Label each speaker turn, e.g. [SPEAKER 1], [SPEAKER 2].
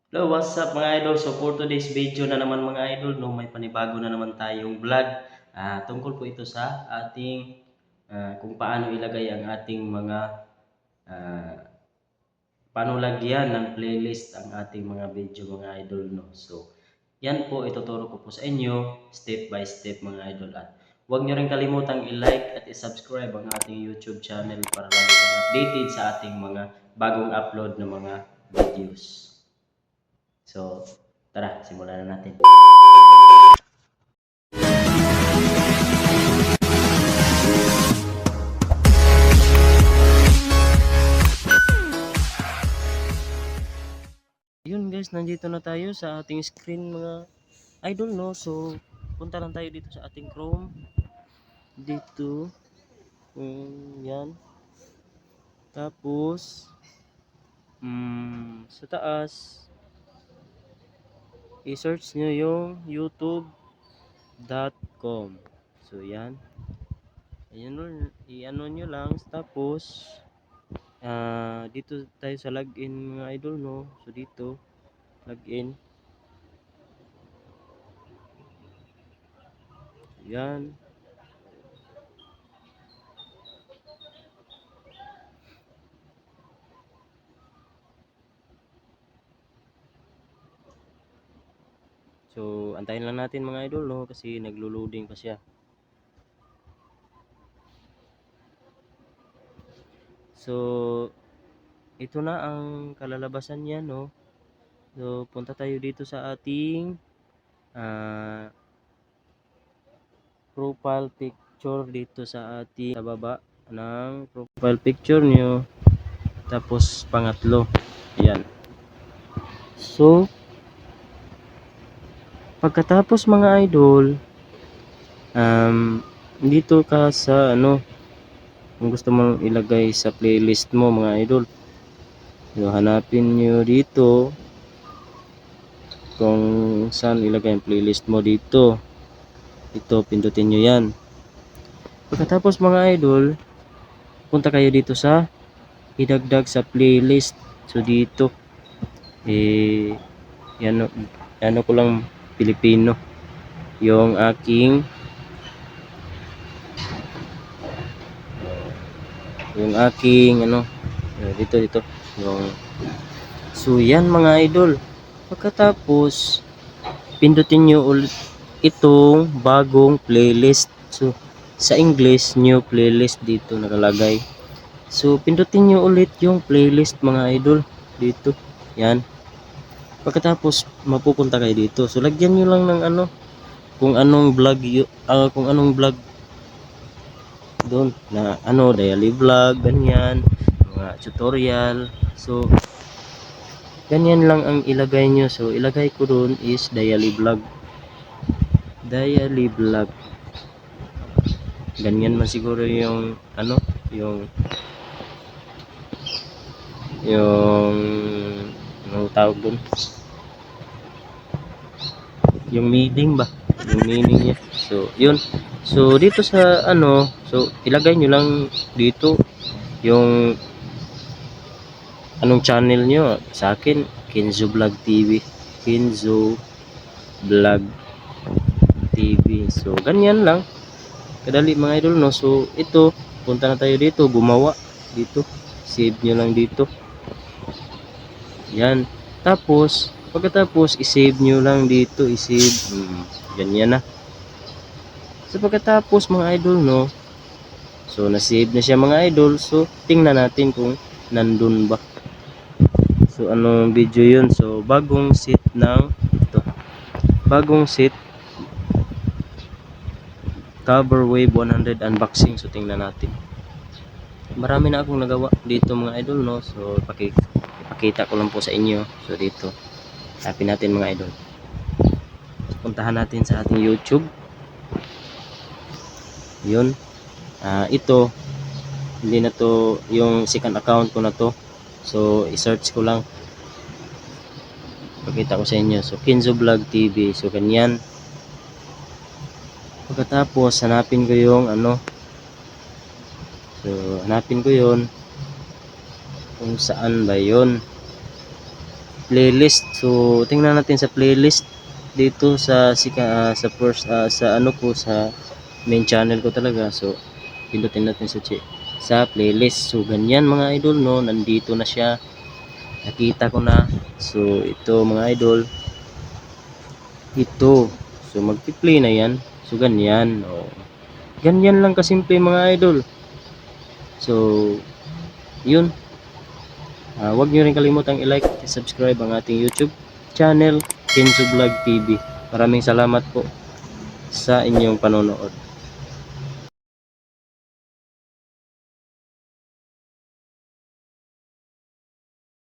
[SPEAKER 1] Hello, what's up mga idol? So for today's video na naman mga idol, no, may panibago na naman tayong vlog. Tungkol po ito sa ating kung paano ilagay ang ating mga ah, paano lagyan ng playlist ang ating mga video mga idol, no. So yan po ituturo ko po sa inyo step by step mga idol, at huwag nyo rin kalimutang i-like at i-subscribe ang ating YouTube channel para lagi kang updated sa ating mga bagong upload na mga videos. So, tara, simulan na natin. Yun guys, nandito na tayo sa ating screen mga idol, no. So, punta lang tayo dito sa ating Chrome. Dito. Yan. Tapos, sa taas, i-search nyo yung youtube.com. So, yan. Ayan, i-ano nyo lang. Tapos, dito tayo sa login mga idol, no. So, dito, login. Yan. So, antayin lang natin mga idol, no, kasi naglo-loading pa siya. So, ito na ang kalalabasan niya, no. So, punta tayo dito sa ating profile picture dito sa ating sa baba ng profile picture nyo. Tapos, pangatlo. Ayan. So, pagkatapos mga idol, dito ka sa kung gusto mong ilagay sa playlist mo mga idol. So, hanapin nyo dito kung saan ilagay ang playlist mo dito. Ito, pindutin nyo yan. Pagkatapos mga idol, punta kayo dito sa idagdag sa playlist. So, dito, yan ko lang Pilipino. Yung aking dito yung, so yan mga idol. Pagkatapos pindutin nyo ulit itong bagong playlist. So sa English, new playlist dito nakalagay. So pindutin nyo ulit yung playlist mga idol dito. Yan. Pagkatapos mapupunta kayo dito. So lagyan nyo lang ng kung anong vlog doon na daily vlog, ganyan, mga tutorial. So ganyan lang ang ilagay nyo. So ilagay ko doon is daily vlog, ganyan man siguro yung yung anong tawag doon, yung meaning niya. So yun. So dito sa so ilagay nyo lang dito yung anong channel nyo. Sa akin, Kenzo Vlog TV. So ganyan lang kadali mga idol, no. So ito, punta na tayo dito, gumawa dito, save nyo lang dito. Yan. Tapos pagkatapos i-save nyo lang dito, ganyan na. So pagkatapos mga idol, no, so na-save na siya mga idol. So tingnan natin kung nandun ba. So anong video yun? So bagong set cover wave 100 unboxing. So tingnan natin. Marami na akong nagawa dito mga idol, no. So ipakita ko lang po sa inyo. So dito tapin natin mga idol. Puntahan natin sa ating YouTube. Yun. Ito hindi na to yung second account ko na to. So i-search ko lang, pakita ko sa inyo. So Kenzo Vlog TV. So ganyan. Pagkatapos hanapin ko yung so hanapin ko yun kung saan ba yun. playlist. So tingnan natin sa playlist dito sa sa first sa ano ko sa main channel ko talaga. So pindutin natin sa playlist. So ganyan mga idol, no, nandito na siya, nakita ko na. So ito mga idol, ito, so magpi-play na yan. So ganyan, oh, ganyan lang kasimple mga idol. So yun, huwag nyo rin kalimutang i-like at subscribe ang ating YouTube channel, Kenzo Vlog TV. Maraming salamat po sa inyong panonood.